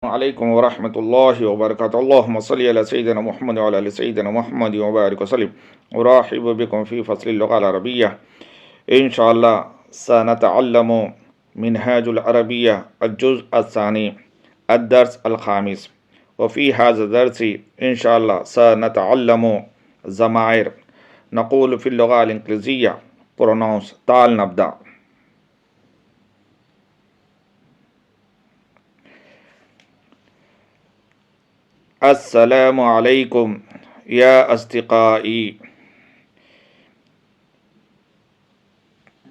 عليكم ورحمة الله وبركاته. اللهم صل على سيدنا محمد وعلى آل سيدنا محمد وبارك وسلم. أرحب بكم في فصل اللغة العربية. إن شاء الله سنتعلم منهاج العربية الجزء الثاني الدرس الخامس. وفي هذا الدرس إن شاء الله سنتعلم ضمائر. نقول في اللغة الإنجليزية pronouns. تعال نبدأ. السلام عليكم يا أصدقائي.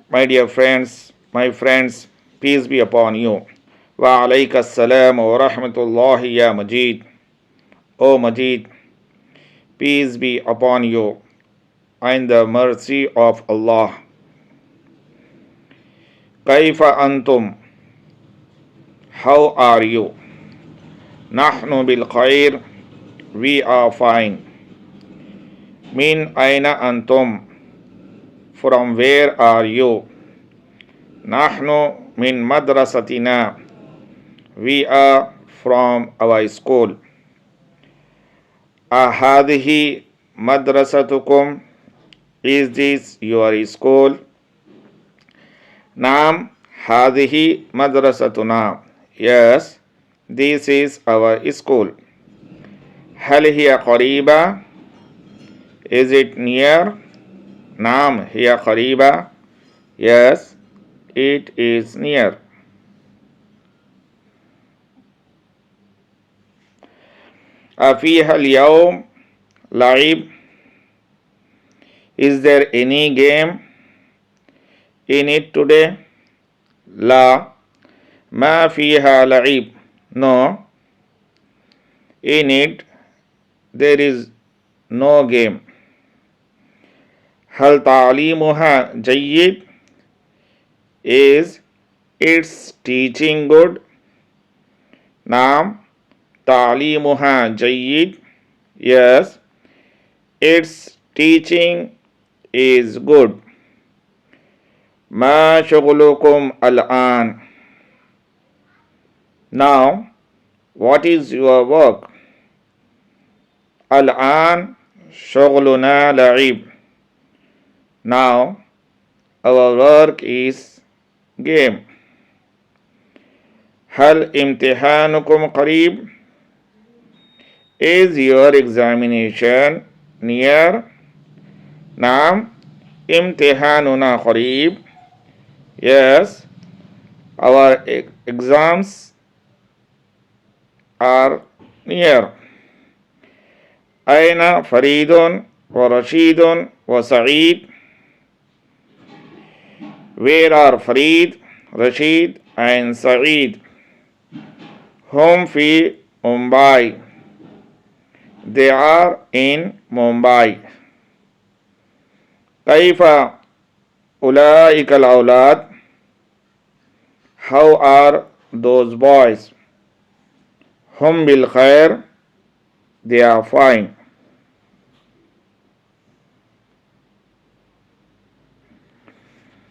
My dear friends, my friends, peace be upon you. Wa alayka assalam wa rahmatullahi ya Majid. O Majid, peace be upon you and the mercy of Allah. Kaifa antum? How are you? Nahnu bil khair, we are fine. Min aina antum? From where are you? Nahnu min madrasatina, we are from our school. Ahadihi madrasatukum, is this your school? Naam, hadihi madrasatuna, yes, this is our school. Hal hiya qariba, is it near? Naam, hiya qariba, yes, it is near. Afiha al-yawm la'ib, is there any game in it today? La, ma fiha la'ib, no, in it there is no game. Hal ta'limuha jayyid, is its teaching good? Naam, ta'limuha jayyid, yes, its teaching is good. Ma shughlukum al-an, now what is your work? Al-an shughluna la'ib, now our work is game. Hal imtihanukum qareeb, is your examination near? Naam, imtihanuna qareeb, yes, our exams are near. Aina Faridun wa Rashidun wa Sa'id, where are Farid, Rashid and Sa'id? Hum fi Mumbai, they are in Mumbai. Kaifa ulaika al-awlad, how are those boys? Hum bil khair, they are fine.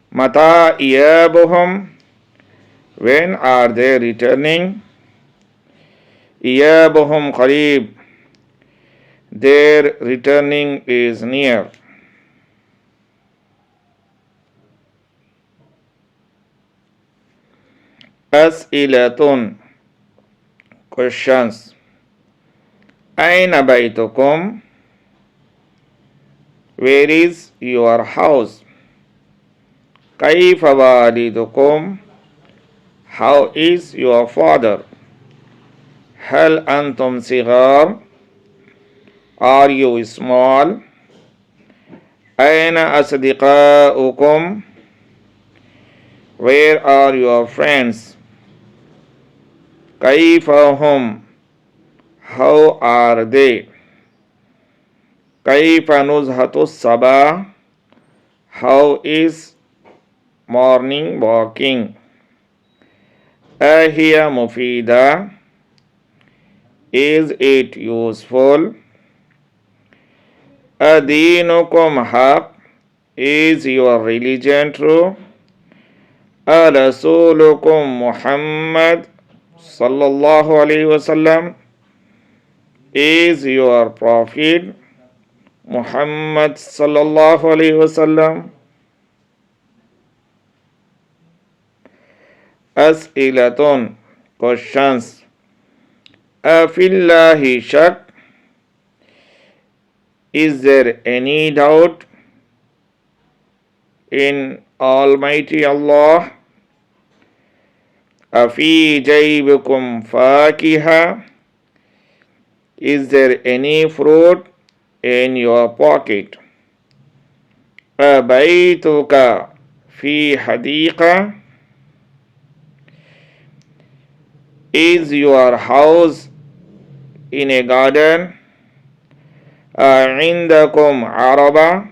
Mata iyabuhum, when are they returning? Iyabuhum qareeb, their returning is near. As'ilatun, questions. Aina baytukum, where is your house? Kaifa walidukum, how is your father? Hal antum sigar, are you small? Aina asdiqaukum, where are your friends? Kaifa hum, how are they? Kaifa nuzhatu sabah, how is morning walking? Ahiya mufida, is it useful? Adinukum haq, is your religion true? Rasulukum Muhammad sallallahu alaihi wasallam is your prophet. Muhammad sallallahu alaihi wasallam. As'ilatun, questions. Afillahi shak, is there any doubt in Almighty Allah? Afi jaybikum fakiha, is there any fruit in your pocket? Abaytuka fi hadiqa, is your house in a garden? Indakum araba,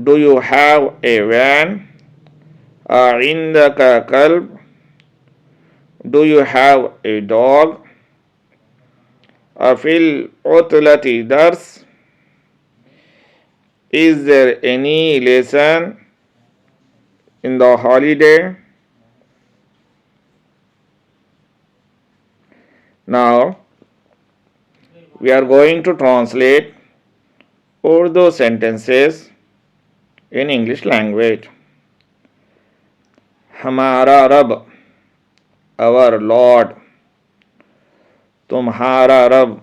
do you have a van? Indaka kalb, do you have a dog? Afil utlati dars, is there any lesson in the holiday? Now we are going to translate Urdu sentences in English language. Hamara Rab, our Lord. Tumhara Rab,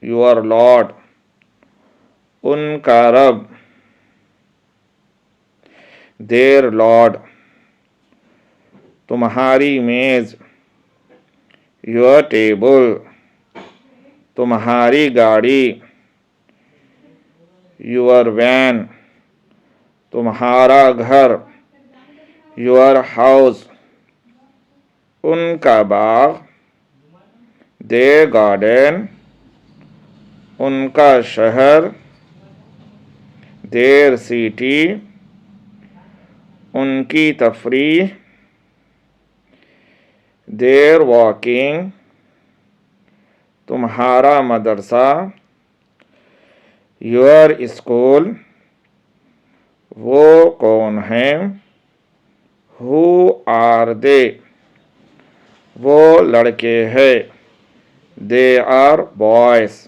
your Lord. Unka Rab, their Lord. Tumhari mez, your table. Tumhari gaadi, your van. Tumhara ghar, your house. Unka baag, their garden. Unka shahar, their city. Unki tafreeh, their walking. Tumhara madrasa, your school. वो कौन हैं? Who are they? वो लड़के हैं. They are boys.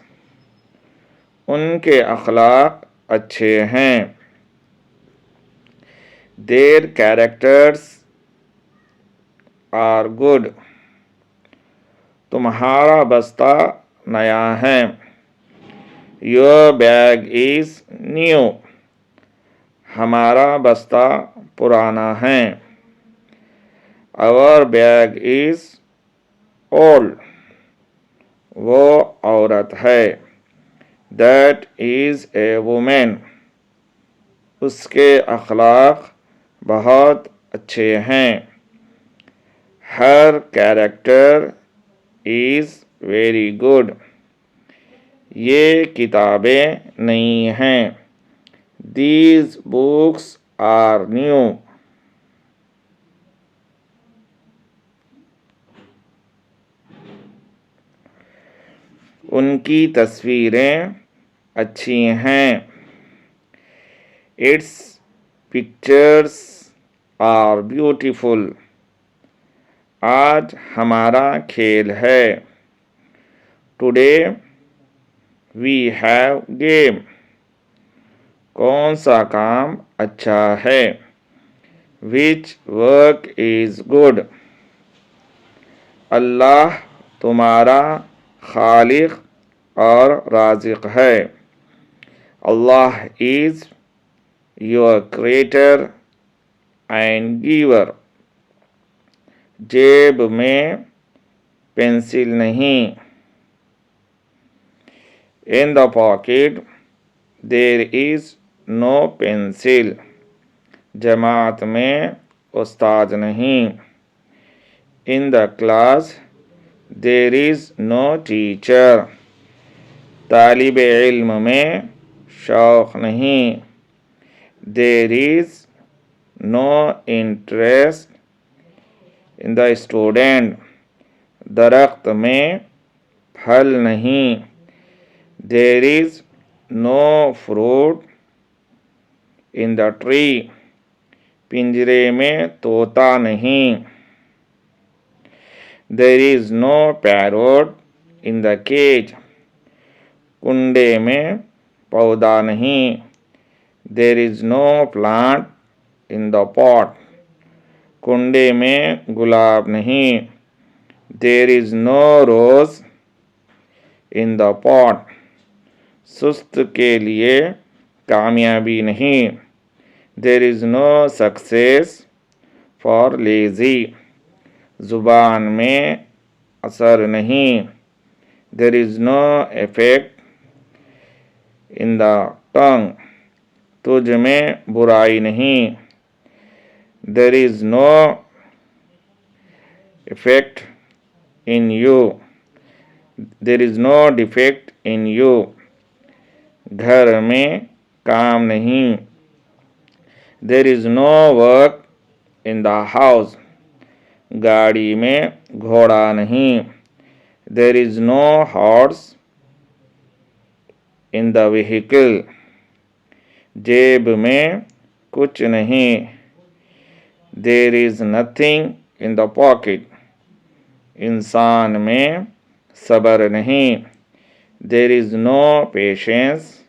उनके अखलाक अच्छे हैं. Their characters are good. तुम्हारा बस्ता नया है. Your bag is new. हमारा बस्ता पुराना है. Our bag is old. वो औरत है. That is a woman. उसके अखलाक बहुत अच्छे हैं. Her character is very good. ये किताबें नई हैं. These books are new. उनकी तस्वीरें अच्छी हैं. Its pictures are beautiful. आज हमारा खेल है. Today we have game. कौन सा काम अच्छा है? Which work is good? अल्लाह तुम्हारा खालिक और राज़िक है. Allah is your creator and giver. जेब में पेंसिल नहीं. In the pocket there is no pencil. जमात में उस्ताद नहीं. In the class there is no teacher. तालिब इल्म में शौक़ नहीं. There is no interest in the student. दरख्त में फल नहीं. There is no fruit in the tree. पिंजरे में तोता नहीं. There is no parrot in the cage. कुंडे में पौधा नहीं. There is no plant in the pot. कुंडे में गुलाब नहीं. There is no rose in the pot. सुस्त के लिए कामयाबी नहीं. There is no success for lazy. जुबान में असर नहीं. There is no effect in the tongue. तुझ में बुराई नहीं. There is no effect in you. There is no defect in you. घर में काम नहीं. There is no work in the house. गाड़ी में घोड़ा नहीं. There is no horse in the vehicle. जेब में कुछ नहीं. There is nothing in the pocket. इंसान में सब्र नहीं. There is no patience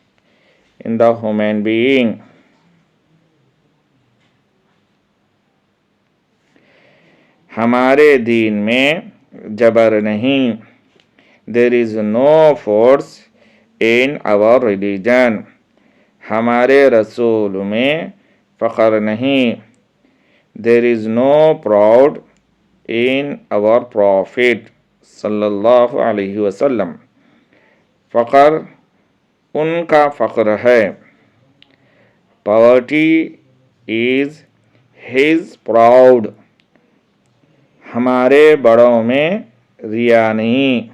in the human being. हमारे दीन में जबर नहीं. There is no force in our religion. हमारे रसूल में फ़ख्र नहीं. There is no proud in our prophet सल्लल्लाहु अलैहि वसल्लम. फ़ख्र उनका फ़ख्र है. Poverty is his proud. हमारे बड़ों में रिया नहीं.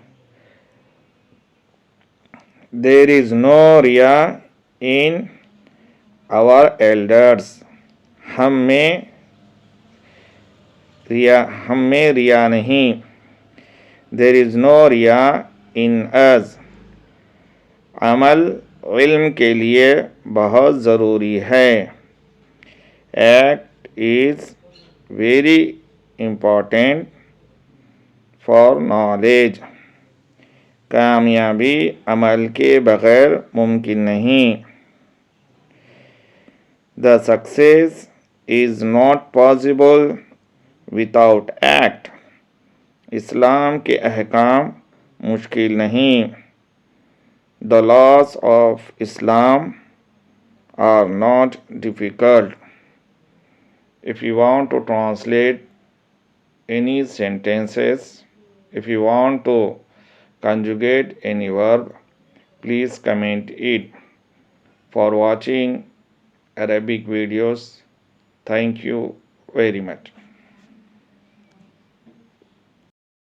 There is no Riya in our elders. हम में रिया नहीं. There is no Riya in us. अमल इल्म के लिए बहुत ज़रूरी है. Act is very important for knowledge. कामयाबी अमल के बग़ैर मुमकिन नहीं. The success is not possible without act. इस्लाम के अहकाम मुश्किल नहीं. The laws of Islam are not difficult. If you want to translate any sentences, if you want to conjugate any verb, please comment it. For watching Arabic videos, thank you very much.